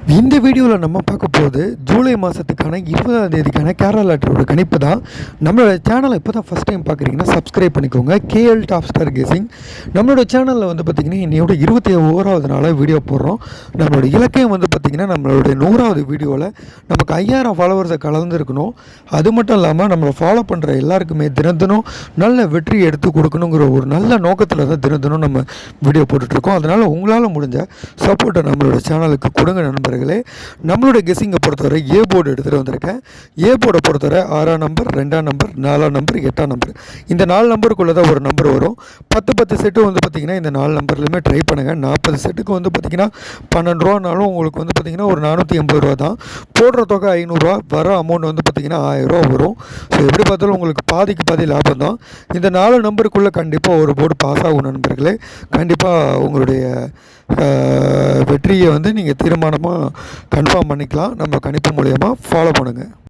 இந்த வீடியோவில் நம்ம பார்க்க போகுது ஜூலை மாதத்துக்கான 20ஆம் தேதிக்கான கேரளா லாட்டரியோட கணிப்பு தான். நம்மளோட சேனலை இப்போ தான் ஃபஸ்ட் டைம் பார்க்குறீங்கன்னா சப்ஸ்கிரைப் பண்ணிக்கோங்க. கேஎல் டாப் ஸ்டார் கெஸிங் நம்மளோட சேனலில் வந்து பார்த்திங்கன்னா இன்னையோட 21வது நாளாக வீடியோ போடுறோம். நம்மளோட இலக்கையும் வந்து பார்த்திங்கன்னா நம்மளோட 100வது வீடியோவில் நமக்கு 5000 ஃபாலோவர்ஸை கலந்துருக்கணும். அது மட்டும் இல்லாமல் நம்மளை ஃபாலோ பண்ணுற எல்லாருக்குமே தினம் நல்ல வெற்றி எடுத்து கொடுக்கணுங்கிற ஒரு நல்ல நோக்கத்தில் தான் தினம் நம்ம வீடியோ போட்டுட்ருக்கோம். அதனால் உங்களால் முடிஞ்ச சப்போர்ட்டை நம்மளோட சேனலுக்கு கொடுங்க நண்பர்களே. நம்மளோட கெஸ்ஸிங்கை பொறுத்தவரை ஏ போர்டு எடுத்துகிட்டு வந்திருக்கேன். ஏ போர்டை பொறுத்தவரை 6ஆம் நம்பர், 2ஆம் நம்பர், 4ஆம் நம்பர், 8ஆம் நம்பர், இந்த 4 நம்பருக்குள்ளே தான் ஒரு நம்பர் வரும். 10 செட்டு வந்து பார்த்திங்கன்னா இந்த 4 நம்பர்லையுமே ட்ரை பண்ணுங்கள். 40 செட்டுக்கு வந்து பார்த்திங்கன்னா 12 ரூபானாலும் உங்களுக்கு வந்து பார்த்திங்கன்னா ஒரு 480 ரூபா தான். போடுற தொகை 500 ரூபா, வர அமௌண்ட் வந்து பார்த்திங்கன்னா 1000 ரூபா வரும். ஸோ எப்படி பார்த்தாலும் உங்களுக்கு பாதிக்கு பாதி லாபம் தான். இந்த 4 நம்பருக்குள்ளே கண்டிப்பாக ஒரு போர்டு பாஸ் ஆகும் நண்பர்களே. கண்டிப்பாக உங்களுடைய வெற்றியை வந்து நீங்கள் தீர்மானமாக கன்ஃபார்ம் பண்ணிக்கலாம். நம்ம கணிப்பு மூலயமா ஃபாலோ பண்ணுங்கள்.